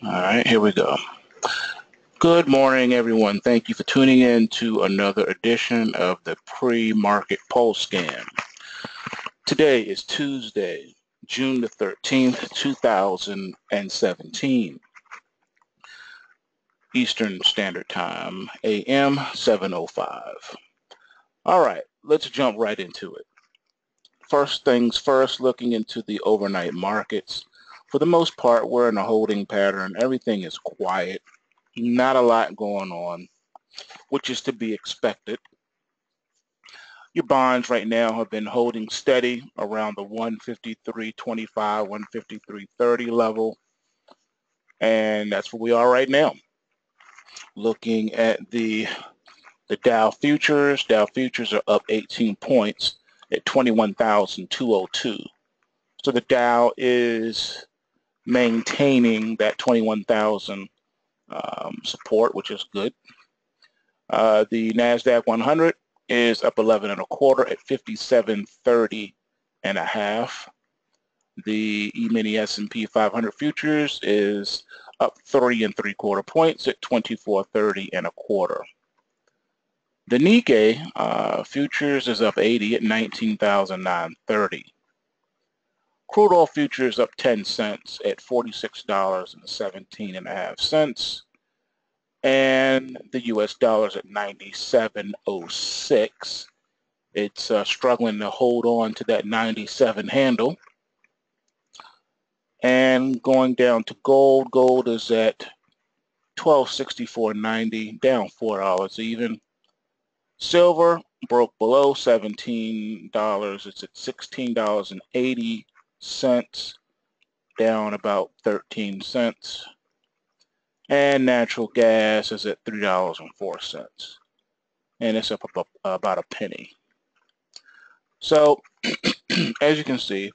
All right, here we go. Good morning, everyone. Thank you for tuning in to another edition of the pre-market PulseScan. Today is Tuesday, June the 13th, 2017. Eastern Standard Time, AM 7:05. All right, let's jump right into it. First things first, looking into the overnight markets. For the most part, we're in a holding pattern. Everything is quiet. Not a lot going on, which is to be expected. Your bonds right now have been holding steady around the 153.25, 153.30 level, and that's where we are right now. Looking at the Dow futures are up 18 points at 21,202. So the Dow is maintaining that 21,000 support, which is good. The NASDAQ 100 is up 11 1/4 at 57.30 1/2. The emini S&P 500 futures is up 3 3/4 points at 24.30 1/4. The Nikkei futures is up 80 at 19,930. Crude oil futures up 10 cents at $46.17 1/2. And the US dollar's at 97.06. It's struggling to hold on to that 97 handle. And going down to gold, gold is at $1264.90, down $4 even. Silver broke below $17. It's at $16.80, down about 13 cents. And natural gas is at $3.04, and it's up about a penny. So as you can see,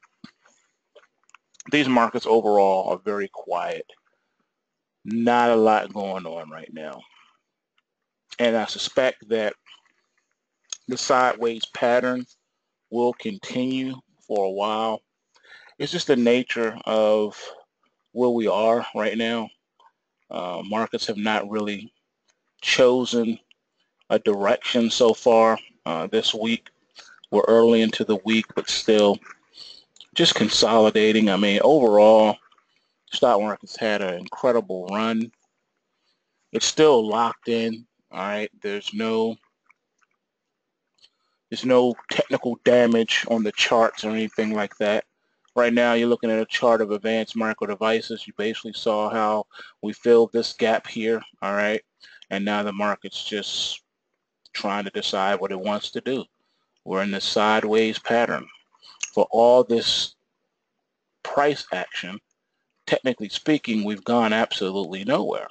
these markets overall are very quiet. Not a lot going on right now. And I suspect that the sideways pattern will continue for a while. It's just the nature of where we are right now. Markets have not really chosen a direction so far this week. We're early into the week, but still just consolidating. I mean, overall, stock market's had an incredible run. It's still locked in. All right, there's no technical damage on the charts or anything like that. Right now, you're looking at a chart of advanced micro devices. You basically saw how we filled this gap here, all right? And now the market's just trying to decide what it wants to do. We're in this sideways pattern. For all this price action, technically speaking, we've gone absolutely nowhere.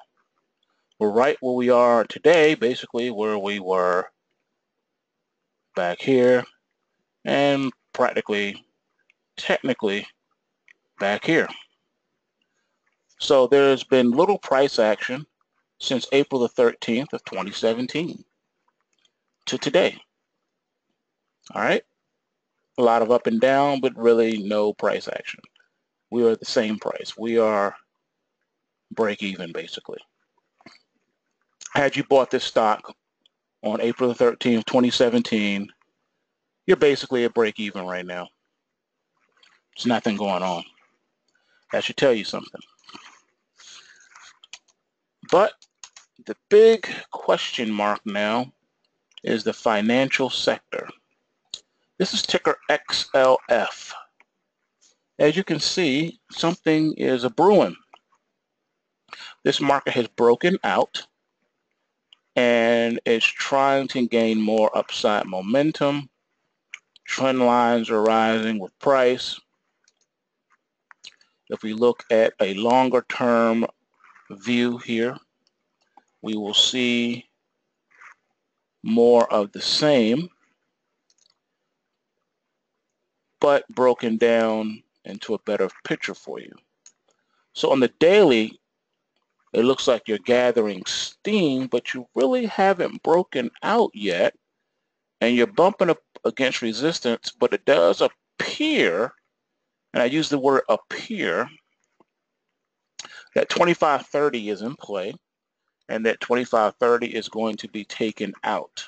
We're right where we are today, basically where we were back here, and practically, technically, back here. So there's been little price action since April the 13th of 2017 to today. All right, a lot of up and down, but really no price action. We are at the same price. We are break even, basically. Had you bought this stock on April the 13th, 2017, you're basically at break even right now. There's nothing going on. That should tell you something. But the big question mark now is the financial sector. This is ticker XLF. As you can see, something is a-brewing. This market has broken out and is trying to gain more upside momentum. Trend lines are rising with price. If we look at a longer term view here, we will see more of the same, but broken down into a better picture for you. So on the daily, it looks like you're gathering steam, but you really haven't broken out yet, and you're bumping up against resistance, but it does appear, and I use the word appear, That 25.30 is in play, and that 25.30 is going to be taken out.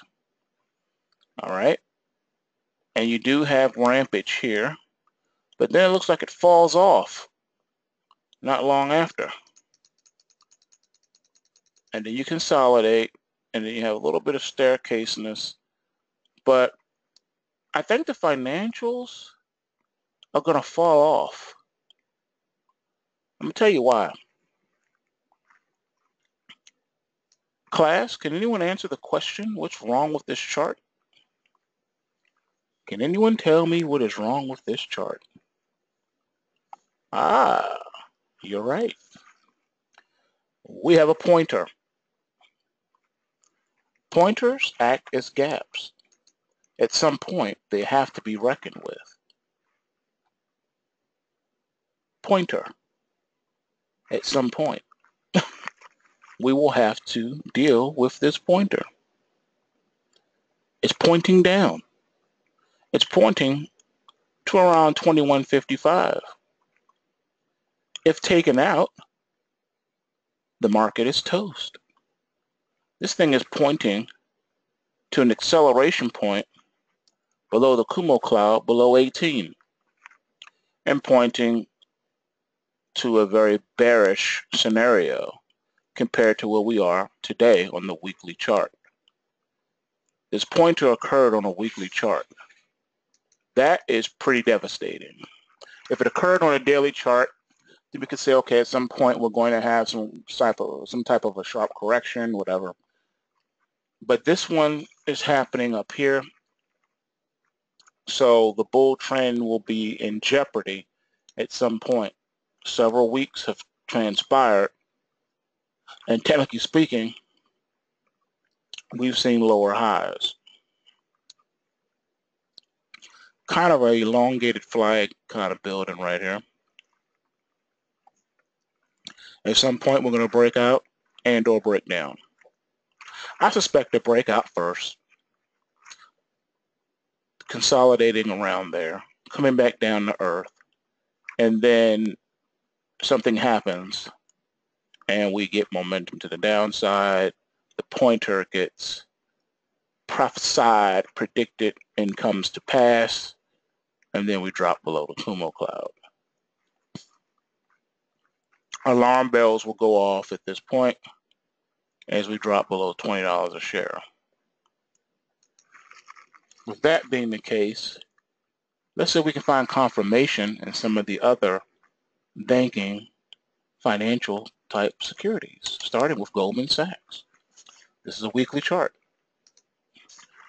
All right. And you do have rampage here, but then it looks like it falls off not long after. And then you consolidate, and then you have a little bit of staircaseness. But I think the financials are going to fall off. I'm going to tell you why. Class, can anyone answer the question, what's wrong with this chart? Can anyone tell me what is wrong with this chart? Ah, you're right. We have a pointer. Pointers act as gaps. At some point, they have to be reckoned with. Pointer. At some point, we will have to deal with this pointer. It's pointing down. It's pointing to around 21.55. If taken out, the market is toast. This thing is pointing to an acceleration point below the Kumo cloud, below 18, and pointing to a very bearish scenario compared to where we are today on the weekly chart. This pointer occurred on a weekly chart. That is pretty devastating. If it occurred on a daily chart, then we could say, okay, at some point we're going to have some type of a sharp correction, whatever. But this one is happening up here. So the bull trend will be in jeopardy at some point. Several weeks have transpired, and technically speaking, we've seen lower highs. Kind of a elongated flag kind of building right here. At some point, we're going to break out and or break down. I suspect a breakout first, consolidating around there, coming back down to earth, and then something happens and we get momentum to the downside. The pointer gets prophesied, predicted, and comes to pass, and then we drop below the Kumo cloud. Alarm bells will go off at this point as we drop below $20 a share. With that being the case, let's say we can find confirmation in some of the other banking, financial type securities, starting with Goldman Sachs. This is a weekly chart.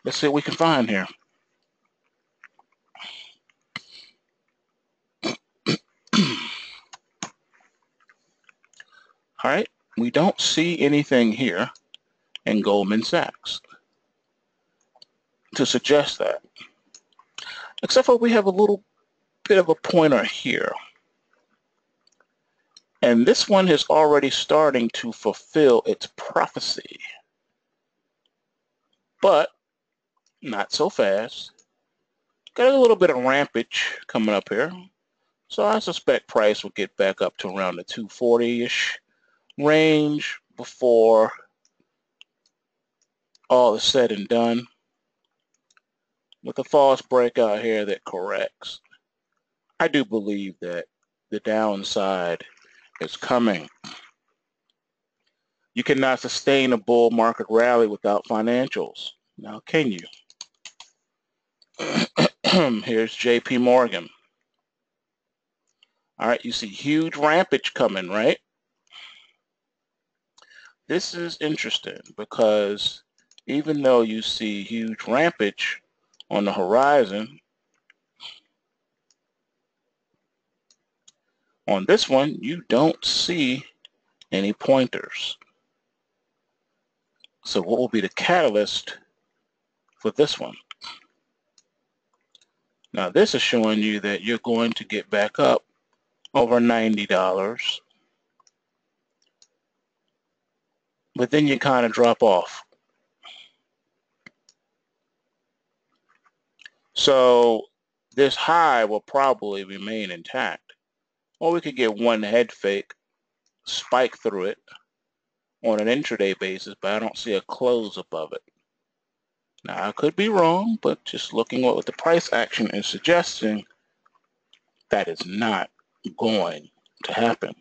Let's see what we can find here. All right, we don't see anything here in Goldman Sachs to suggest that, except for we have a little bit of a pointer here. And this one is already starting to fulfill its prophecy, but not so fast. Got a little bit of rampage coming up here. So I suspect price will get back up to around the 240-ish range before all is said and done, with a false breakout here that corrects. I do believe that the downside is coming. You cannot sustain a bull market rally without financials. Now, can you? Here's JP Morgan. All right, you see huge rampage coming, right? This is interesting because even though you see huge rampage on the horizon, on this one, you don't see any pointers. So what will be the catalyst for this one? Now this is showing you that you're going to get back up over $90, but then you kind of drop off. So this high will probably remain intact, or we could get one head fake spike through it on an intraday basis, but I don't see a close above it. Now, I could be wrong, but just looking at what the price action is suggesting, that is not going to happen.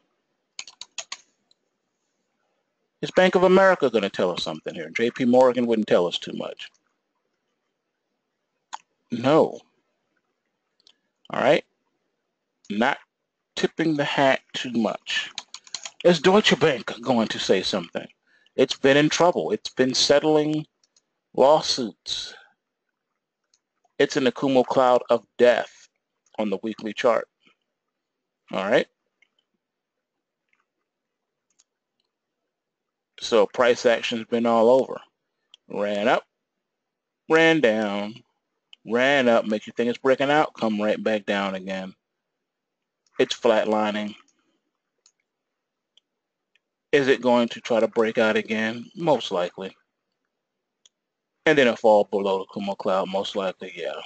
Is Bank of America going to tell us something here? JP Morgan wouldn't tell us too much. No. All right. Not tipping the hat too much. Is Deutsche Bank going to say something? It's been in trouble. It's been settling lawsuits. It's in the cumulative cloud of death on the weekly chart. All right. So price action's been all over. Ran up, ran down, ran up, make you think it's breaking out, come right back down again. It's flatlining. Is it going to try to break out again? Most likely. And then it'll fall below the cumulative cloud, most likely, yeah.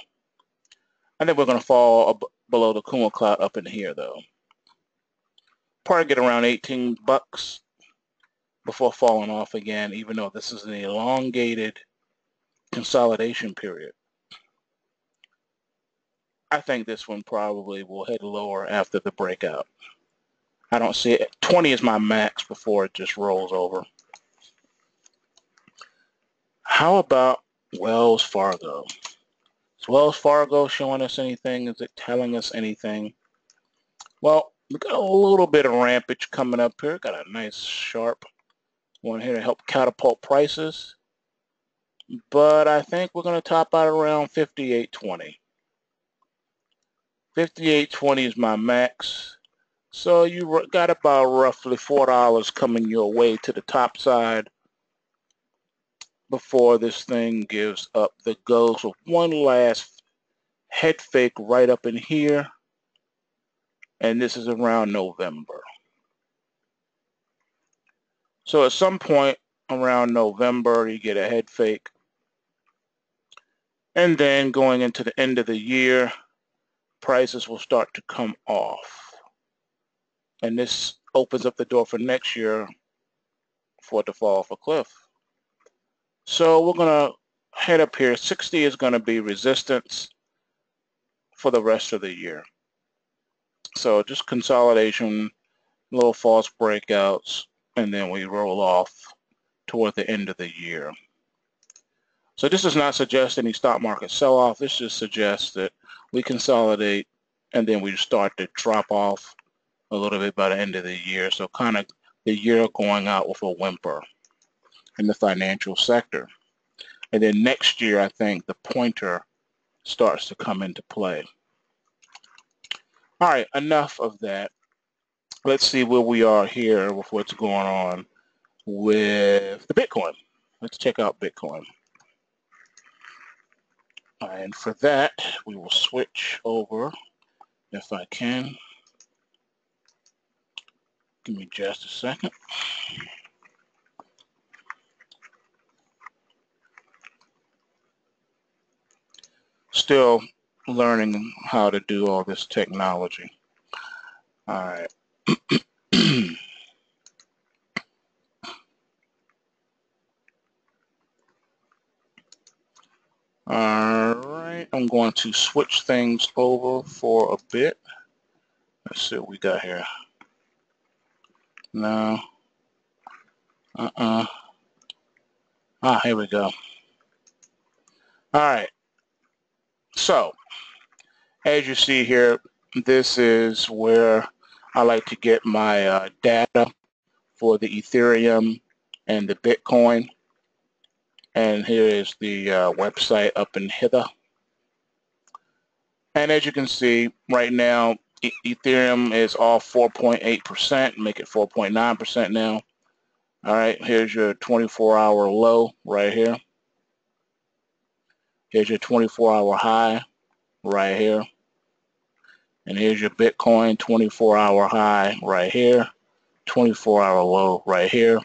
I think we're going to fall below the cumulative cloud up in here, though. Probably get around 18 bucks before falling off again, even though this is an elongated consolidation period. I think this one probably will head lower after the breakout. I don't see it. 20 is my max before it just rolls over. How about Wells Fargo? Is Wells Fargo showing us anything? Is it telling us anything? Well, we got a little bit of rampage coming up here. Got a nice sharp one here to help catapult prices. But I think we're going to top out around 58.20. 58.20 is my max. So you got about roughly $4 coming your way to the top side before this thing gives up the ghost with one last head fake right up in here. And this is around November. So at some point around November, you get a head fake. And then going into the end of the year, prices will start to come off. And this opens up the door for next year for it to fall off a cliff. So we're going to head up here. 60 is going to be resistance for the rest of the year. So just consolidation, little false breakouts, and then we roll off toward the end of the year. So this does not suggest any stock market sell-off. This just suggests that we consolidate and then we start to drop off a little bit by the end of the year. So kind of the year going out with a whimper in the financial sector. And then next year, I think the pointer starts to come into play. All right, enough of that. Let's see where we are here with what's going on with the Bitcoin. Let's check out Bitcoin. And for that, we will switch over, if I can. Give me just a second. Still learning how to do all this technology. All right. All right, I'm going to switch things over for a bit. Let's see what we got here. No. Here we go. All right. So, as you see here, this is where I like to get my data for the Ethereum and the Bitcoin. And here is the website up in hither. And as you can see, right now, Ethereum is off 4.8%, make it 4.9% now. All right, here's your 24-hour low right here. Here's your 24-hour high right here. And here's your Bitcoin 24-hour high right here, 24-hour low right here.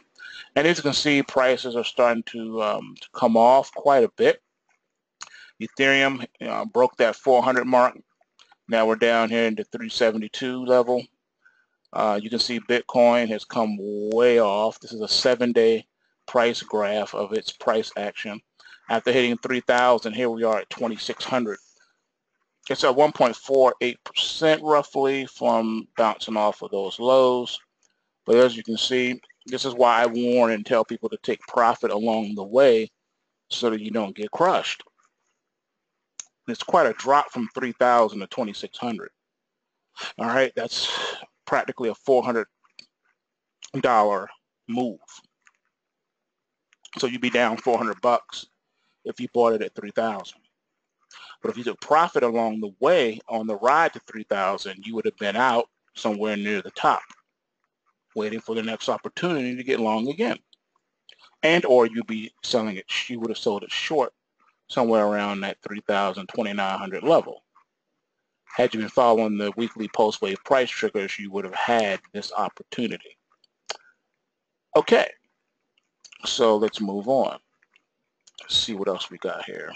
And as you can see, prices are starting to come off quite a bit. Ethereum broke that 400 mark. Now we're down here into 372 level. You can see Bitcoin has come way off. This is a 7-day price graph of its price action. After hitting 3,000, here we are at 2,600. It's at 1.48% roughly from bouncing off of those lows. But as you can see, this is why I warn and tell people to take profit along the way so that you don't get crushed. It's quite a drop from 3,000 to 2,600. All right, that's practically a $400 move. So you'd be down 400 bucks if you bought it at 3,000. But if you took profit along the way on the ride to 3,000, you would have been out somewhere near the top, waiting for the next opportunity to get long again. And or you'd be selling it, you would have sold it short somewhere around that 3,000, 2,900 level. Had you been following the weekly post-wave price triggers, you would have had this opportunity. Okay, so let's move on. Let's see what else we got here.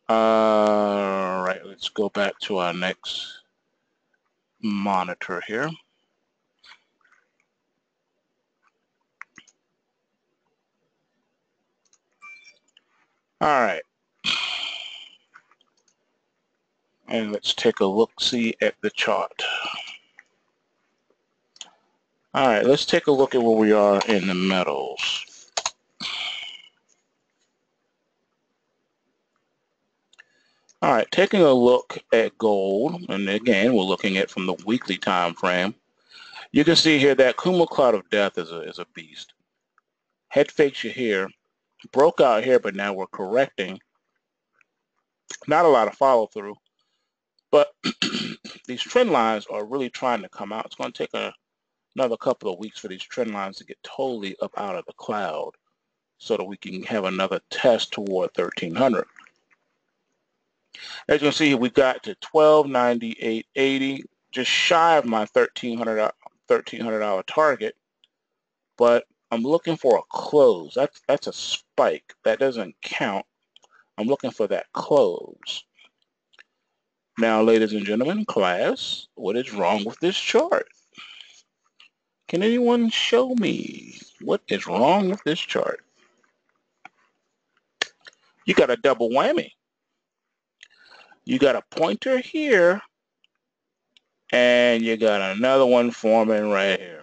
All right, let's go back to our next monitor here. All right. And let's take a look-see at the chart. All right, let's take a look at where we are in the metals. All right, taking a look at gold, and again, we're looking at from the weekly time frame. You can see here that Kumo cloud of death is a beast. Head fakes you here, broke out here, but now we're correcting. Not a lot of follow through, but these trend lines are really trying to come out. It's going to take another couple of weeks for these trend lines to get totally up out of the cloud so that we can have another test toward 1,300. As you can see, we got to 1298.80, just shy of my $1,300 target, but I'm looking for a close. That's a spike. That doesn't count. I'm looking for that close. Now, ladies and gentlemen, class, what is wrong with this chart? Can anyone show me what is wrong with this chart? You got a double whammy. You got a pointer here, and you got another one forming right here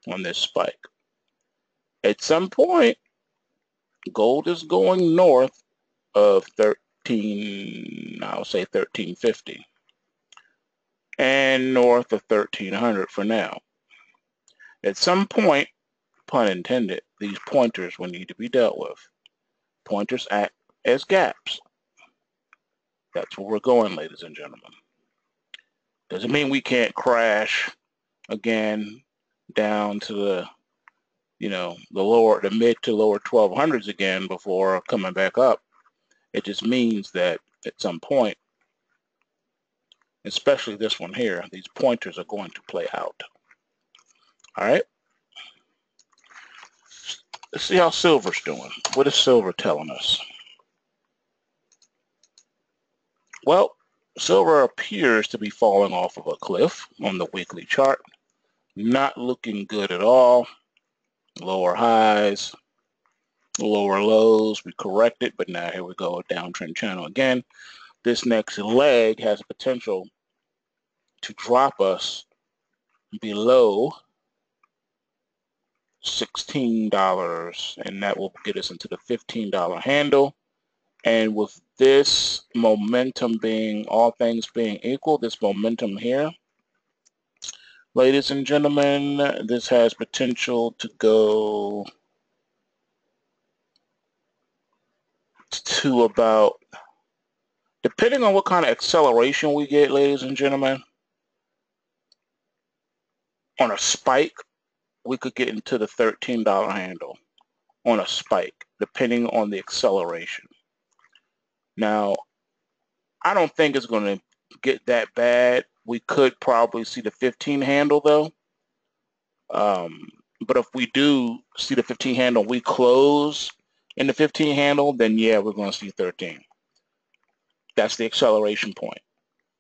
on this spike. At some point, gold is going north of 1350, and north of 1,300 for now. At some point, pun intended, these pointers will need to be dealt with. Pointers act as gaps. That's where we're going, ladies and gentlemen. Doesn't mean we can't crash again down to the, the mid to lower 1200s again before coming back up. It just means that at some point, especially this one here, these pointers are going to play out. All right. Let's see how silver's doing. What is silver telling us? Well, silver appears to be falling off of a cliff on the weekly chart. Not looking good at all. Lower highs, lower lows. We corrected, but now here we go, a downtrend channel again. This next leg has potential to drop us below $16, and that will get us into the $15 handle. And with this momentum being, all things being equal, this momentum here, ladies and gentlemen, this has potential to go to about, depending on what kind of acceleration we get, ladies and gentlemen, on a spike, we could get into the $13 handle on a spike, depending on the acceleration. Now, I don't think it's going to get that bad. We could probably see the 15 handle though. But if we do see the 15 handle, we close in the 15 handle, then yeah, we're going to see 13. That's the acceleration point.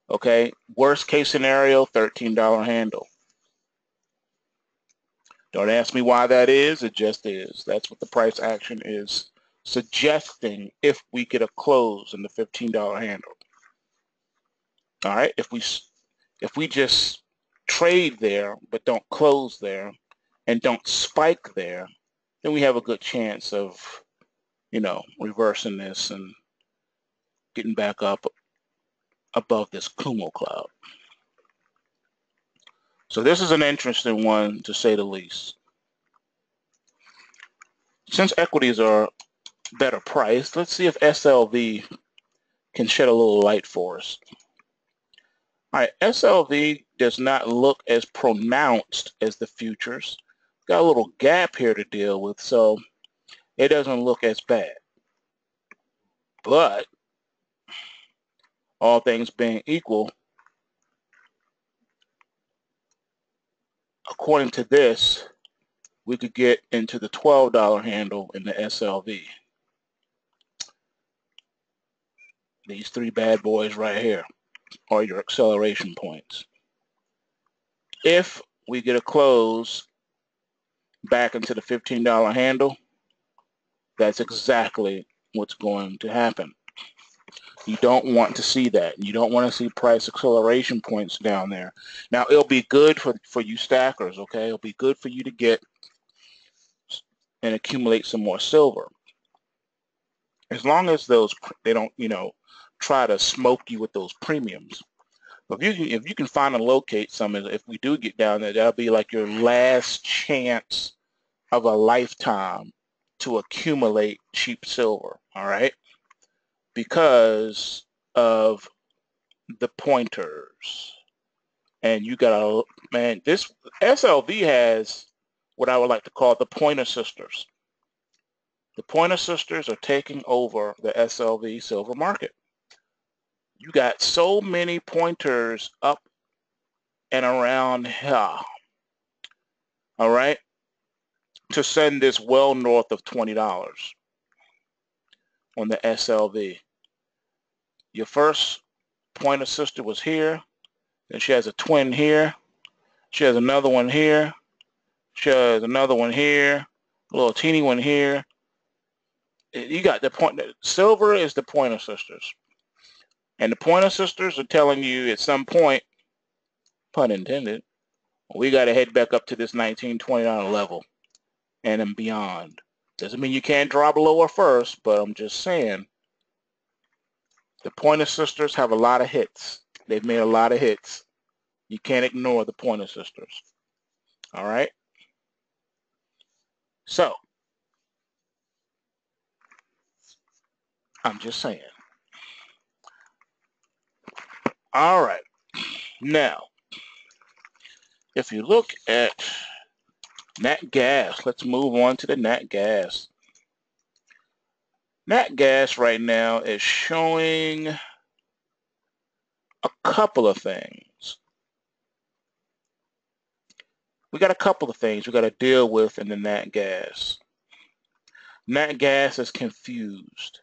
Okay, worst case scenario, $13 handle. Don't ask me why that is, it just is. That's what the price action is suggesting if we get a close in the $15 handle. All right, if we just trade there but don't close there and don't spike there, then we have a good chance of, you know, reversing this and getting back up above this Kumo cloud. So this is an interesting one, to say the least. Since equities are better priced, let's see if SLV can shed a little light for us. All right, SLV does not look as pronounced as the futures. Got a little gap here to deal with, so it doesn't look as bad. But all things being equal, according to this, we could get into the $12 handle in the SLV. These three bad boys right here are your acceleration points. If we get a close back into the $15 handle, that's exactly what's going to happen. You don't want to see that. You don't want to see price acceleration points down there. Now, it'll be good for you stackers, okay? It'll be good for you to get and accumulate some more silver. As long as they don't, you know, try to smoke you with those premiums. If you can find and locate some, if we do get down there, that'll be like your last chance of a lifetime to accumulate cheap silver, all right? Because of the pointers. And you got man, this SLV has what I would like to call the pointer sisters. The pointer sisters are taking over the SLV silver market. You got so many pointers up and around here, all right, to send this well north of $20 on the SLV. Your first pointer sister was here, and she has a twin here. She has another one here. She has another one here, a little teeny one here. You got the point. Silver is the pointer sisters. And the pointer sisters are telling you at some point, pun intended, we got to head back up to this $19, $20 level and then beyond. Doesn't mean you can't drop lower first, but I'm just saying the pointer sisters have a lot of hits. They've made a lot of hits. You can't ignore the pointer sisters. All right? So, I'm just saying. All right. Now, if you look at nat gas, let's move on to the nat gas. Nat gas right now is showing a couple of things. We got a couple of things we got to deal with in the nat gas. Nat gas is confused.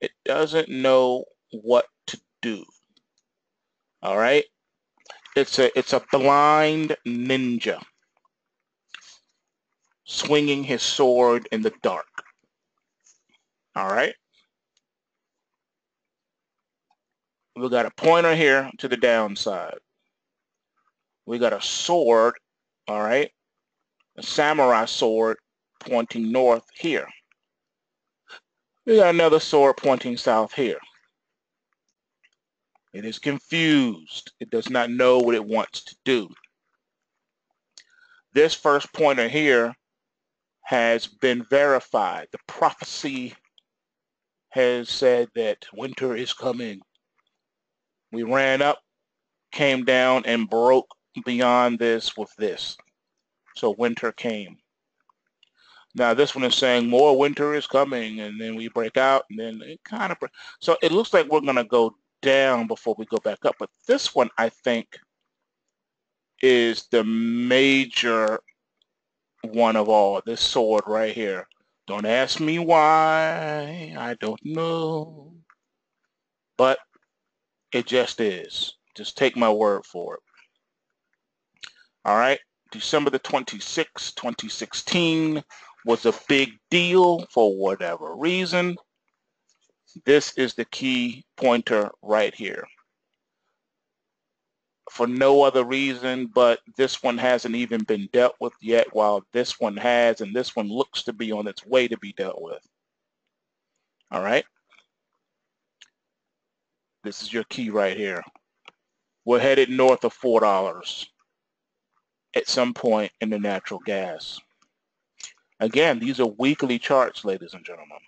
It doesn't know what to do. All right? It's a blind ninja swinging his sword in the dark. All right? We got a pointer here to the downside. We got a sword, all right? A samurai sword pointing north here. We got another sword pointing south here. It is confused. It does not know what it wants to do. This first pointer here has been verified. The prophecy has said that winter is coming. We ran up, came down, and broke beyond this with this. So winter came. Now this one is saying more winter is coming, and then we break out, and then it kind of... So it looks like we're going to go down before we go back up. But this one, I think, is the major one of all. This sword right here. Don't ask me why. I don't know. But it just is. Just take my word for it. All right. December the 26th, 2016 was a big deal for whatever reason. This is the key pointer right here. For no other reason, but this one hasn't even been dealt with yet, while this one has, and this one looks to be on its way to be dealt with. All right. This is your key right here. We're headed north of $4 at some point in the natural gas. Again, these are weekly charts, ladies and gentlemen.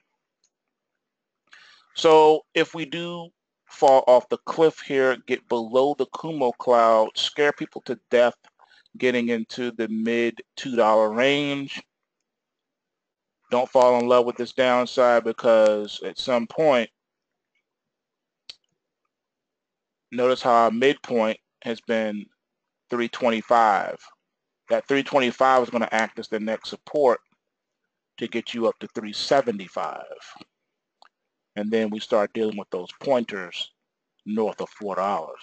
So if we do fall off the cliff here, get below the Kumo cloud, scare people to death, getting into the mid $2 range, don't fall in love with this downside, because at some point, notice how our midpoint has been 325. That 325 is going to act as the next support to get you up to 375. And then we start dealing with those pointers north of $4. All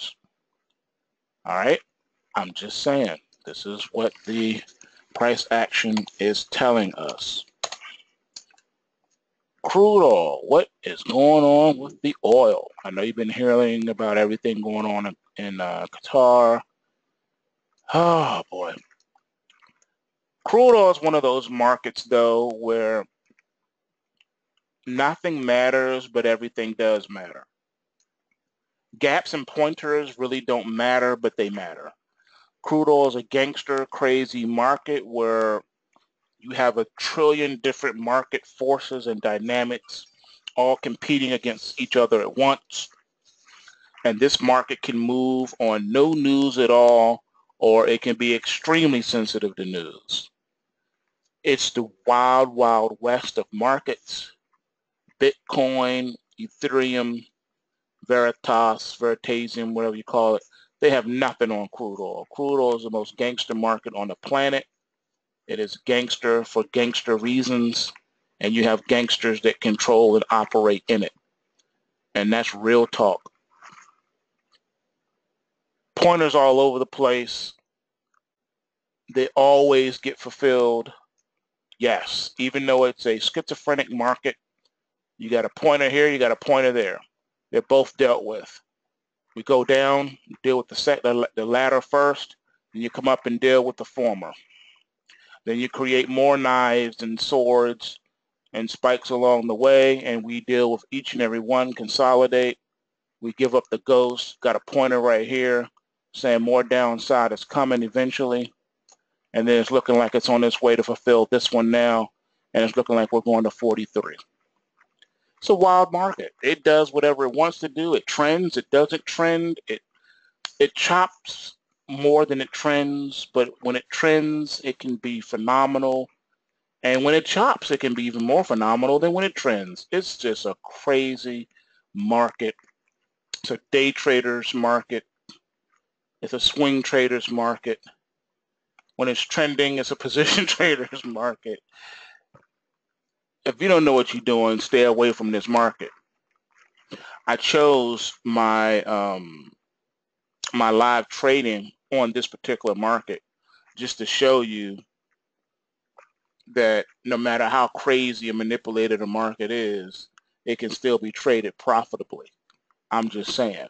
right. I'm just saying, this is what the price action is telling us. Crude oil, what is going on with the oil? I know you've been hearing about everything going on in Qatar. Oh boy. Crude oil is one of those markets, though, where nothing matters, but everything does matter. Gaps and pointers really don't matter, but they matter. Crude oil is a gangster, crazy market where you have a trillion different market forces and dynamics all competing against each other at once. And this market can move on no news at all, or it can be extremely sensitive to news. It's the wild, wild west of markets. Bitcoin, Ethereum, Veritasium, whatever you call it, they have nothing on crude oil. Crude oil is the most gangster market on the planet. It is gangster for gangster reasons, and you have gangsters that control and operate in it. And that's real talk. Pointers all over the place. They always get fulfilled. Yes, even though it's a schizophrenic market, you got a pointer here, you got a pointer there. They're both dealt with. We go down, deal with the latter first, then you come up and deal with the former. Then you create more knives and swords and spikes along the way, and we deal with each and every one, consolidate. We give up the ghost, got a pointer right here saying more downside is coming eventually, and then it's looking like it's on its way to fulfill this one now, and it's looking like we're going to 43. It's a wild market. It does whatever it wants to do. It trends, it doesn't trend, it chops more than it trends, but when it trends, it can be phenomenal. And when it chops, it can be even more phenomenal than when it trends. It's just a crazy market. It's a day trader's market. It's a swing trader's market. When it's trending, it's a position trader's market. If you don't know what you're doing, stay away from this market. I chose my my live trading on this particular market just to show you that no matter how crazy and manipulated a market is, it can still be traded profitably. I'm just saying.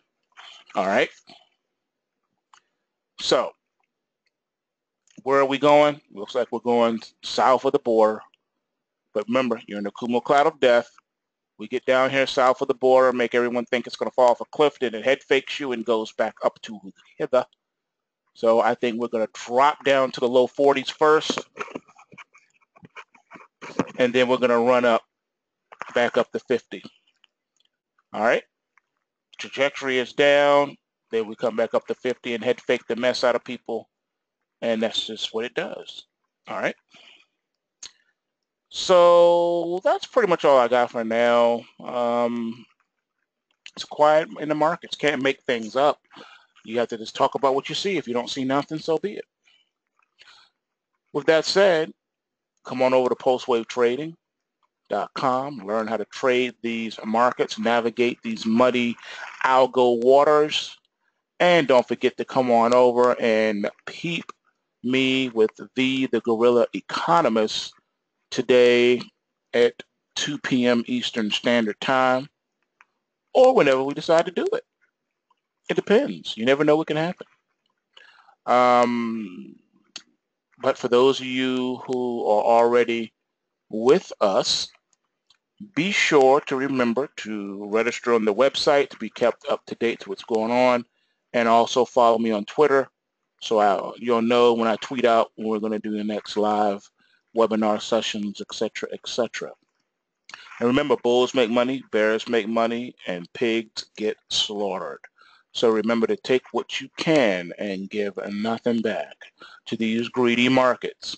All right. So where are we going? Looks like we're going south of the border. But remember, you're in the Kumo cloud of death. We get down here south of the border, make everyone think it's going to fall off a cliff, then it head fakes you and goes back up to hither. So I think we're going to drop down to the low 40s first, and then we're going to run up, back up to 50. All right. Trajectory is down. Then we come back up to 50 and head fake the mess out of people. And that's just what it does. All right. So that's pretty much all I got for now. It's quiet in the markets. Can't make things up. You have to just talk about what you see. If you don't see nothing, so be it. With that said, come on over to pulsewavetrading.com. Learn how to trade these markets, navigate these muddy algo waters, And don't forget to come on over and peep me with the Guerrilla Economist today at 2 p.m. Eastern Standard Time, or whenever we decide to do it. It depends. You never know what can happen. But for those of you who are already with us, be sure to remember to register on the website to be kept up to date to what's going on, and also follow me on Twitter so you'll know when I tweet out when we're going to do the next live webinar sessions, etc., etc. And remember, bulls make money, bears make money, and pigs get slaughtered. So remember to take what you can and give nothing back to these greedy markets.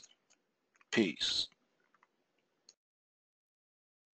Peace.